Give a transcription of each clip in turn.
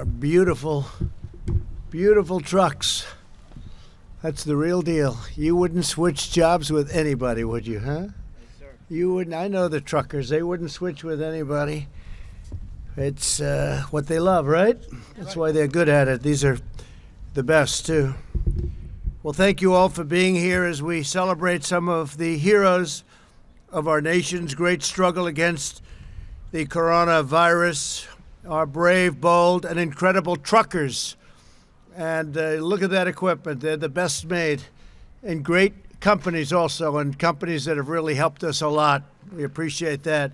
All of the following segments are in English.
are beautiful, beautiful trucks. That's the real deal. You wouldn't switch jobs with anybody, would you, huh? Yes, sir. You wouldn't. I know the truckers. They wouldn't switch with anybody. It's what they love, right? That's why they're good at it. These are the best, too. Well, thank you all for being here as we celebrate some of the heroes of our nation's great struggle against the coronavirus, our brave, bold, and incredible truckers. And look at that equipment. They're the best made. And great companies also, and companies that have really helped us a lot. We appreciate that.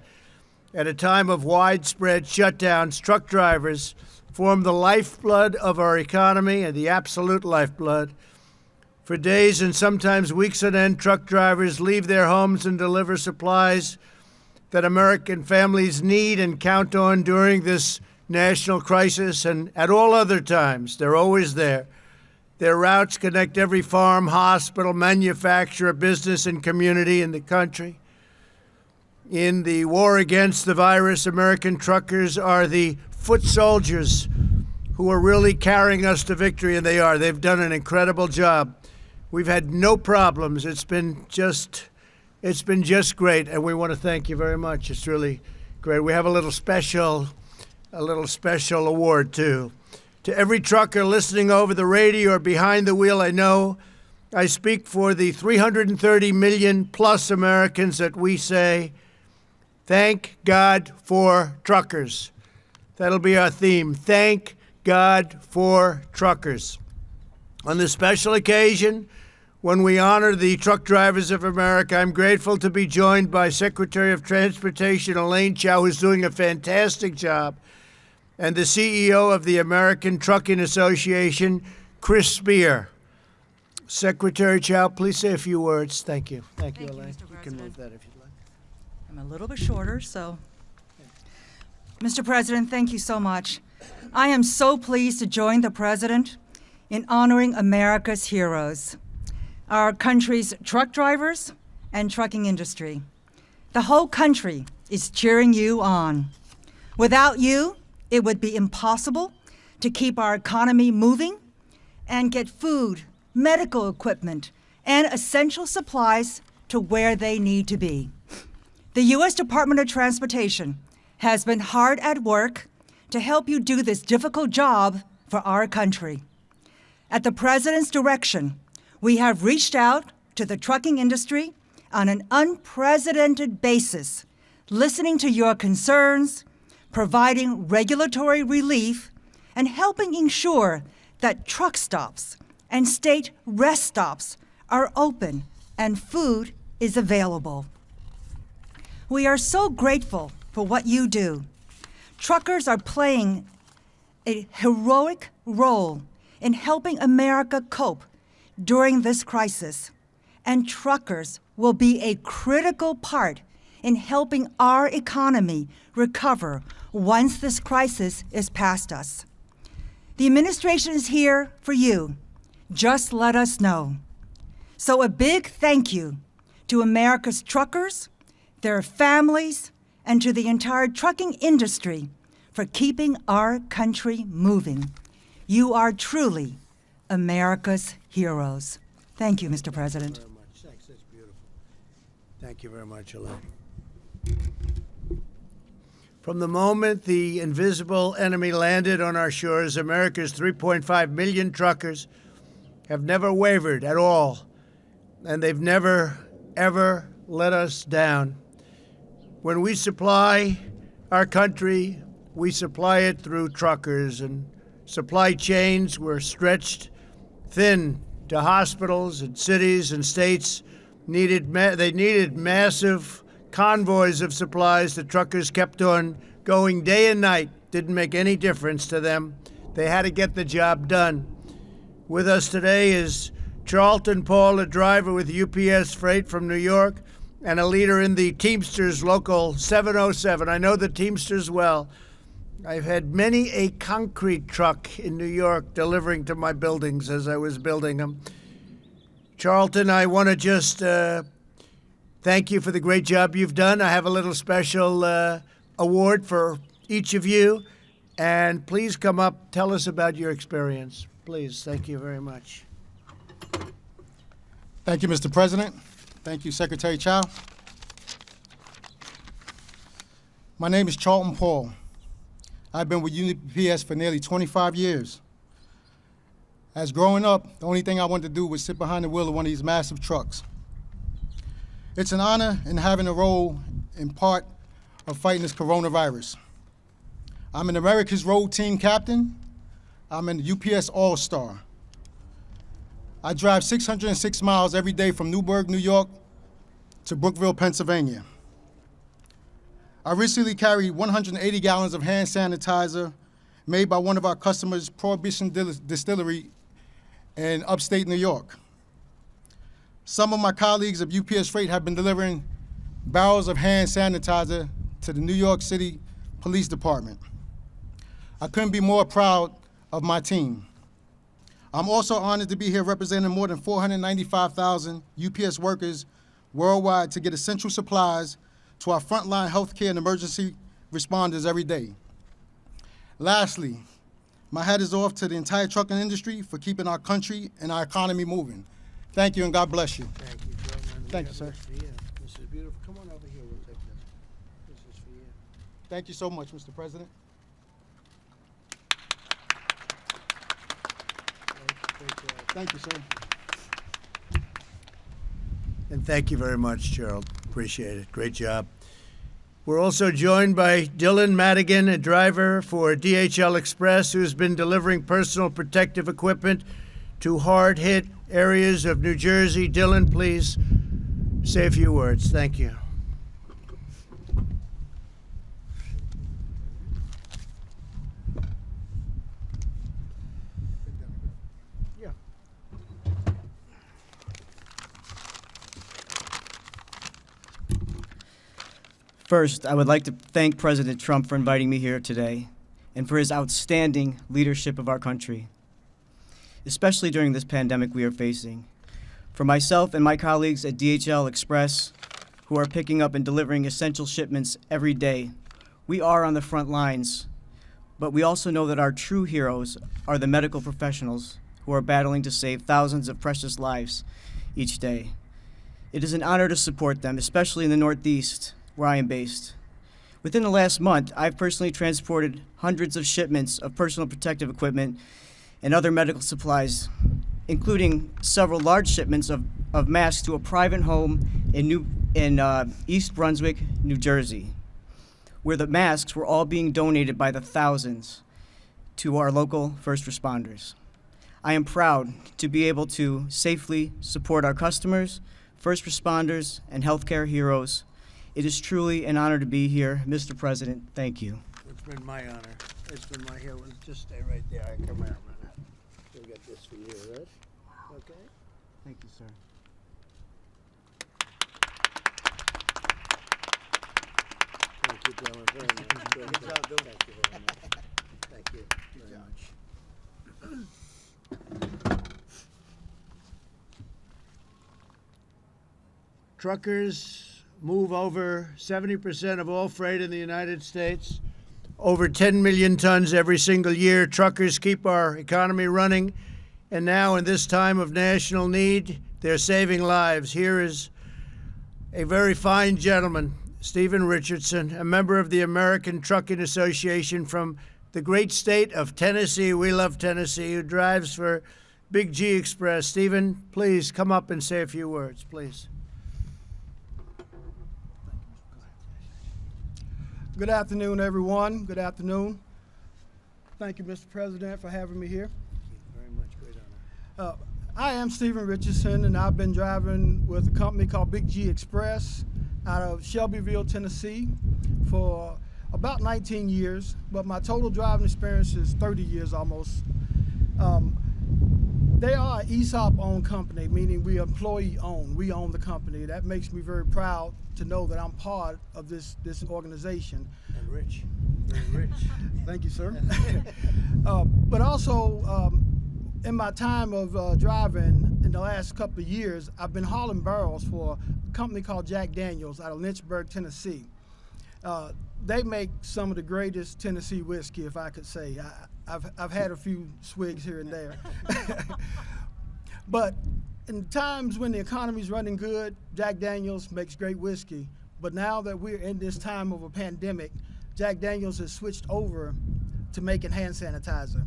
At a time of widespread shutdowns, truck drivers form the lifeblood of our economy and the absolute lifeblood. For days and sometimes weeks on end, truck drivers leave their homes and deliver supplies that American families need and count on during this national crisis, and at all other times. They're always there. Their routes connect every farm, hospital, manufacturer, business, and community in the country. In the war against the virus, American truckers are the foot soldiers who are really carrying us to victory, and they are. They've done an incredible job. We've had no problems. It's been just great, and we want to thank you very much. It's really great. We have a little special award, too. To every trucker listening over the radio or behind the wheel, I know I speak for the 330 million plus Americans that we say, thank God for truckers. That'll be our theme. Thank God for truckers. On this special occasion, when we honor the truck drivers of America, I'm grateful to be joined by Secretary of Transportation Elaine Chao, who's doing a fantastic job, and the CEO of the American Trucking Association, Chris Spear. Secretary Chao, please say a few words. Thank you. Thank you, Elaine. Mr. You can move President. that if you'd like. I'm a little bit shorter, so. Mr. President, thank you so much. I am so pleased to join the President in honoring America's heroes, our country's truck drivers and trucking industry. The whole country is cheering you on. Without you, it would be impossible to keep our economy moving and get food, medical equipment, and essential supplies to where they need to be. The U.S. Department of Transportation has been hard at work to help you do this difficult job for our country. At the President's direction, we have reached out to the trucking industry on an unprecedented basis, listening to your concerns, providing regulatory relief, and helping ensure that truck stops and state rest stops are open and food is available. We are so grateful for what you do. Truckers are playing a heroic role in helping America cope during this crisis, and truckers will be a critical part in helping our economy recover once this crisis is past us. The administration is here for you. Just let us know. So a big thank you to America's truckers, their families, and to the entire trucking industry for keeping our country moving. You are truly America's heroes. Thank you, Mr. President. Thank you very much. Thanks. That's beautiful. Thank you very much, Elaine. From the moment the invisible enemy landed on our shores, America's 3.5 million truckers have never wavered at all, and they've never, ever let us down. When we supply our country, we supply it through truckers, and supply chains were stretched thin to hospitals and cities and states. They needed massive convoys of supplies. The truckers kept on going day and night. Didn't make any difference to them. They had to get the job done. With us today is Charlton Paul, a driver with UPS Freight from New York and a leader in the Teamsters Local 707. I know the Teamsters well. I've had many a concrete truck in New York delivering to my buildings as I was building them. Charlton, I want to just thank you for the great job you've done. I have a little special award for each of you. And please come up, tell us about your experience. Please, thank you very much. Thank you, Mr. President. Thank you, Secretary Chow. My name is Charlton Paul. I've been with UPS for nearly 25 years. As growing up, the only thing I wanted to do was sit behind the wheel of one of these massive trucks. It's an honor in having a role in part of fighting this coronavirus. I'm an America's Road Team Captain. I'm an UPS All-Star. I drive 606 miles every day from Newburgh, New York to Brookville, Pennsylvania. I recently carried 180 gallons of hand sanitizer made by one of our customers, Prohibition Distillery in upstate New York. Some of my colleagues of UPS Freight have been delivering barrels of hand sanitizer to the New York City Police Department. I couldn't be more proud of my team. I'm also honored to be here representing more than 495,000 UPS workers worldwide to get essential supplies to our frontline healthcare and emergency responders every day. Lastly, my hat is off to the entire trucking industry for keeping our country and our economy moving. Thank you and God bless you. Thank you, gentlemen. Thank you, sir. This is beautiful. Come on over here, we'll take this. This is for you. Thank you so much, Mr. President. Great job. Thank you, sir. And thank you very much, Gerald. Appreciate it. Great job. We're also joined by Dylan Madigan, a driver for DHL Express, who's been delivering personal protective equipment to hard-hit areas of New Jersey. Dylan, please say a few words. Thank you. Yeah. First, I would like to thank President Trump for inviting me here today and for his outstanding leadership of our country, especially during this pandemic we are facing. For myself and my colleagues at DHL Express, who are picking up and delivering essential shipments every day, we are on the front lines, but we also know that our true heroes are the medical professionals who are battling to save thousands of precious lives each day. It is an honor to support them, especially in the Northeast, where I am based. Within the last month, I've personally transported hundreds of shipments of personal protective equipment and other medical supplies, including several large shipments of masks to a private home in East Brunswick, New Jersey, where the masks were all being donated by the thousands to our local first responders. I am proud to be able to safely support our customers, first responders, and healthcare heroes. It is truly an honor to be here. Mr. President, thank you. It's been my honor. It's been my here. Just stay right there. I come out. We'll get this for you, right? Okay. Thank you, sir. Thank you, Dylan, very much. Good job, Dylan. Thank you very much. Thank you very much. Truckers move over 70% of all freight in the United States, over 10 million tons every single year. Truckers keep our economy running, and now in this time of national need, they're saving lives. Here is a very fine gentleman, Stephen Richardson, a member of the American Trucking Association from the great state of Tennessee. We love Tennessee, who drives for Big G Express. Stephen, please come up and say a few words, please. Good afternoon, everyone. Good afternoon. Thank you, Mr. President, for having me here. Thank you very much. Great honor. I am Stephen Richardson, and I've been driving with a company called Big G Express out of Shelbyville, Tennessee, for about 19 years, but my total driving experience is 30 years almost. They are an ESOP-owned company, meaning we employee-owned. We own the company. That makes me very proud to know that I'm part of this organization. And rich, very rich. Thank you, sir. But also, in my time of driving in the last couple of years, I've been hauling barrels for a company called Jack Daniels out of Lynchburg, Tennessee. they make some of the greatest Tennessee whiskey, if I could say. I've had a few swigs here and there. But in times when the economy's running good, Jack Daniels makes great whiskey. But now that we're in this time of a pandemic, Jack Daniels has switched over to making hand sanitizer.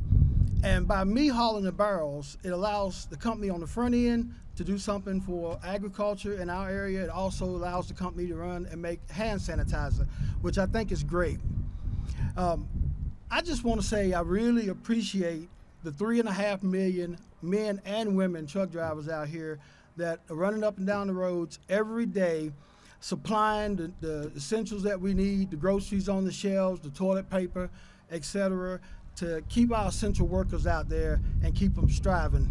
And by me hauling the barrels, it allows the company on the front end to do something for agriculture in our area. It also allows the company to run and make hand sanitizer, which I think is great. I just want to say I really appreciate the 3.5 million men and women truck drivers out here that are running up and down the roads every day, supplying the essentials that we need, the groceries on the shelves, the toilet paper, etc., to keep our essential workers out there and keep them striving.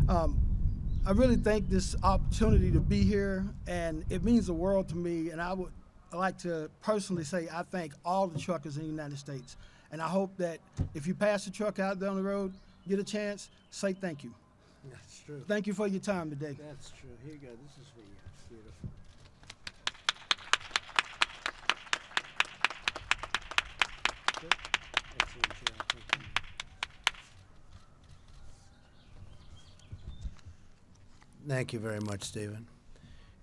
I really think this opportunity to be here, and it means the world to me, and I would like to personally say I thank all the truckers in the United States. And I hope that if you pass a truck out down the road, get a chance, say thank you. That's true. Thank you for your time today. That's true. Here you go. This is for you. Beautiful. Good. Excellent job. Thank you. Thank you very much, Stephen.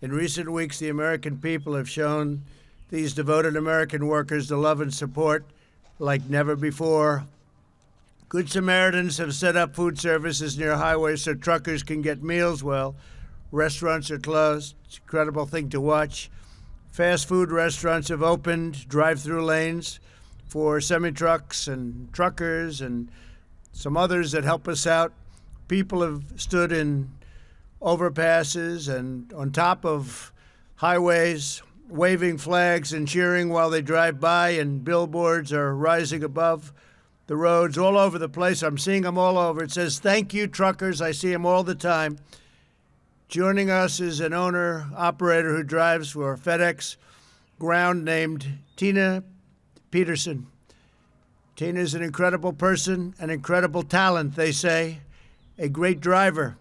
In recent weeks, the American people have shown these devoted American workers the love and support like never before. Good Samaritans have set up food services near highways so truckers can get meals while restaurants are closed. It's an incredible thing to watch. Fast food restaurants have opened drive-through lanes for semi-trucks and truckers and some others that help us out. People have stood in overpasses and on top of highways, waving flags and cheering while they drive by, and billboards are rising above the roads all over the place. I'm seeing them all over. It says, "Thank you, truckers." I see them all the time. Joining us is an owner-operator who drives for FedEx Ground named Tina Peterson. Tina is an incredible person, an incredible talent, they say, a great driver.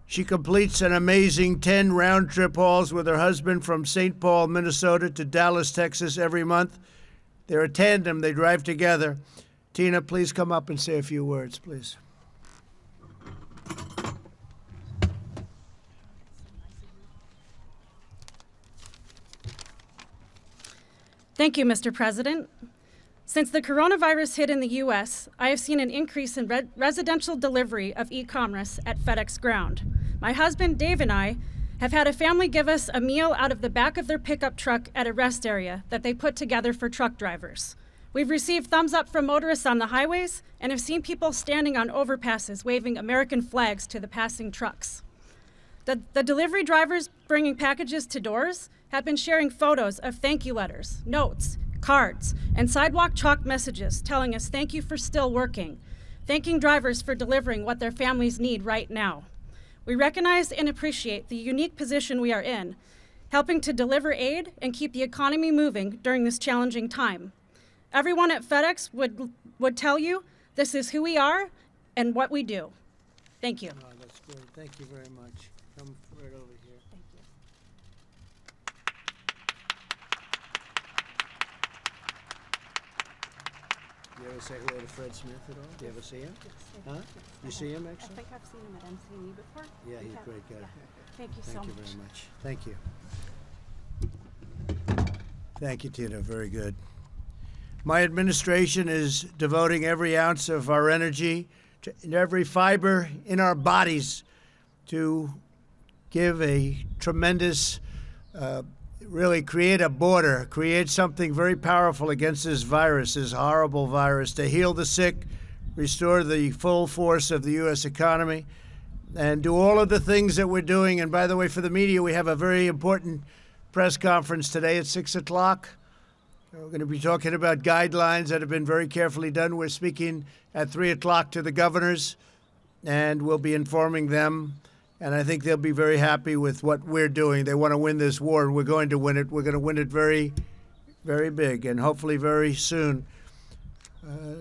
She completes an amazing 10 round-trip hauls with her husband from St. Paul, Minnesota to Dallas, Texas every month. They're a tandem. They drive together. Tina, please come up and say a few words, please. Thank you, Mr. President. Since the coronavirus hit in the U.S., I have seen an increase in residential delivery of e-commerce at FedEx Ground. My husband, Dave, and I have had a family give us a meal out of the back of their pickup truck at a rest area that they put together for truck drivers. We've received thumbs up from motorists on the highways and have seen people standing on overpasses waving American flags to the passing trucks. The delivery drivers bringing packages to doors have been sharing photos of thank you letters, notes, cards, and sidewalk chalk messages telling us thank you for still working, thanking drivers for delivering what their families need right now. We recognize and appreciate the unique position we are in, helping to deliver aid and keep the economy moving during this challenging time. Everyone at FedEx would tell you this is who we are and what we do. Thank you. Oh, that's great. Thank you very much. Come right over here. Thank you. You ever say hello to Fred Smith at all? Do you ever see him? Huh? You see him, I actually? think I've seen him at MCE before. Yeah, he's a great guy. Yeah. Thank you so Thank you much. very much. Thank you. Thank you, Tina. Very good. My administration is devoting every ounce of our energy to every fiber in our bodies to give a tremendous, really create a border, create something very powerful against this virus, this horrible virus, to heal the sick, restore the full force of the U.S. economy, and do all of the things that we're doing. And by the way, for the media, we have a very important press conference today at 6 o'clock. We're going to be talking about guidelines that have been very carefully done. We're speaking at 3 o'clock to the governors, and we'll be informing them. And I think they'll be very happy with what we're doing. They want to win this war, and we're going to win it. We're going to win it very, very big, and hopefully very soon.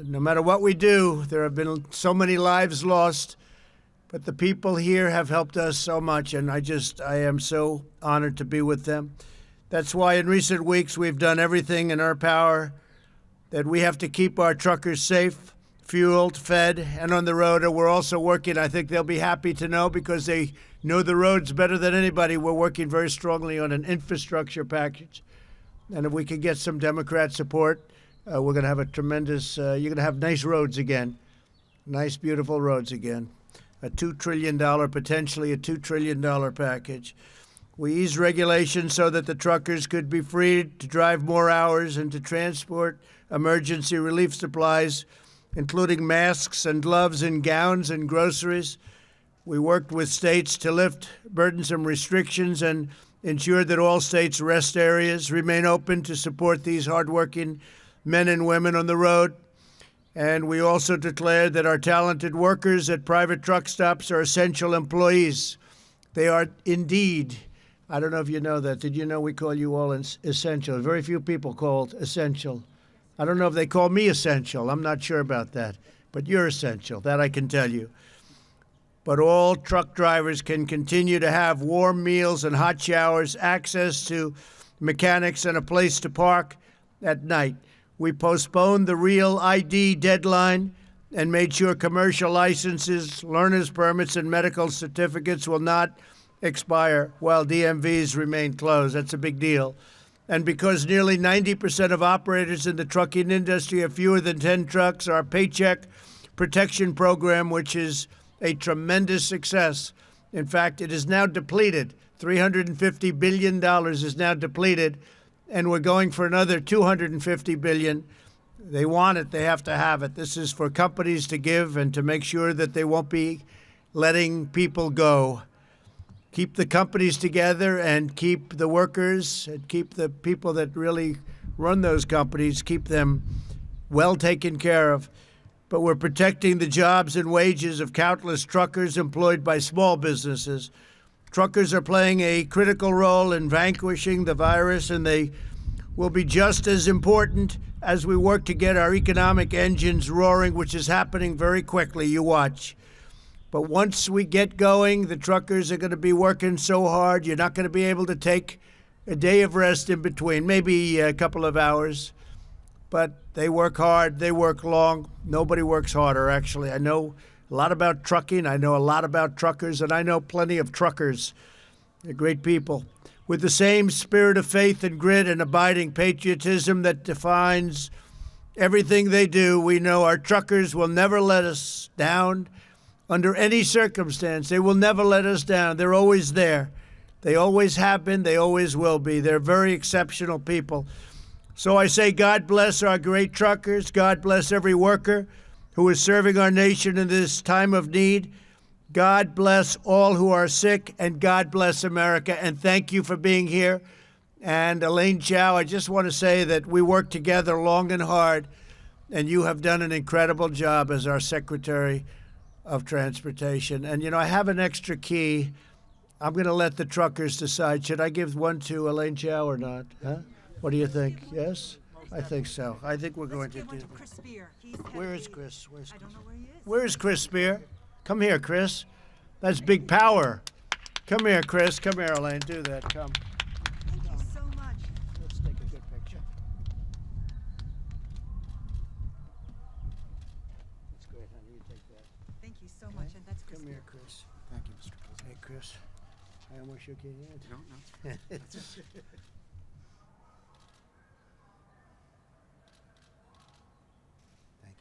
No matter what we do, there have been so many lives lost, but the people here have helped us so much, and I am so honored to be with them. That's why in recent weeks we've done everything in our power that we have to keep our truckers safe, fueled, fed, and on the road. And we're also working, I think they'll be happy to know because they know the roads better than anybody. We're working very strongly on an infrastructure package. And if we can get some Democrat support, we're going to have a tremendous, you're going to have nice roads again. Nice, beautiful roads again. A $2 trillion, potentially a $2 trillion package. We eased regulations so that the truckers could be freed to drive more hours and to transport emergency relief supplies, including masks and gloves and gowns and groceries. We worked with states to lift burdensome restrictions and ensure that all states' rest areas remain open to support these hardworking men and women on the road. And we also declared that our talented workers at private truck stops are essential employees. They are indeed. I don't know if you know that. Did you know we call you all essential? Very few people called essential. I don't know if they call me essential. I'm not sure about that. But you're essential. That I can tell you. But all truck drivers can continue to have warm meals and hot showers, access to mechanics, and a place to park at night. We postponed the real ID deadline and made sure commercial licenses, learner's permits, and medical certificates will not expire while DMVs remain closed. That's a big deal. And because nearly 90% of operators in the trucking industry have fewer than 10 trucks, our Paycheck Protection Program, which is a tremendous success. In fact, it is now depleted. $350 billion is now depleted, and we're going for another $250 billion. They want it. They have to have it. This is for companies to give and to make sure that they won't be letting people go. Keep the companies together and keep the workers and keep the people that really run those companies, keep them well taken care of. But we're protecting the jobs and wages of countless truckers employed by small businesses. Truckers are playing a critical role in vanquishing the virus, and they will be just as important as we work to get our economic engines roaring, which is happening very quickly. You watch. But once we get going, the truckers are going to be working so hard, you're not going to be able to take a day of rest in between, maybe a couple of hours. But they work hard, they work long. Nobody works harder, actually. I know a lot about trucking, I know a lot about truckers, and I know plenty of truckers. They're great people. With the same spirit of faith and grit and abiding patriotism that defines everything they do, we know our truckers will never let us down under any circumstance. They will never let us down. They're always there. They always have been, they always will be. They're very exceptional people. So I say God bless our great truckers. God bless every worker who is serving our nation in this time of need. God bless all who are sick, and God bless America. And thank you for being here. And Elaine Chao, I just want to say that we worked together long and hard, and you have done an incredible job as our Secretary of Transportation. And, you know, I have an extra key. I'm going to let the truckers decide. Should I give one to Elaine Chao or not? Huh? What do you think? Yes? I think so. I think we're going to do that. Where is Chris? I don't know where he is. Where is Chris Spear? Come here, Chris. That's big power. Come here, Chris. Come here, Elaine. Do that. Come. Thank you so much. Let's take a good picture. That's great, honey. You take that. Thank you so much, and that's Chris. Come here, Chris. Thank you, Mr. President. Hey, Chris. I almost shook your hand. No. Thank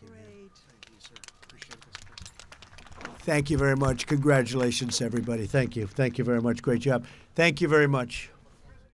you. Great. Thank you, sir. Appreciate this. Thank you very much. Congratulations, everybody. Thank you. Thank you very much. Great job. Thank you very much.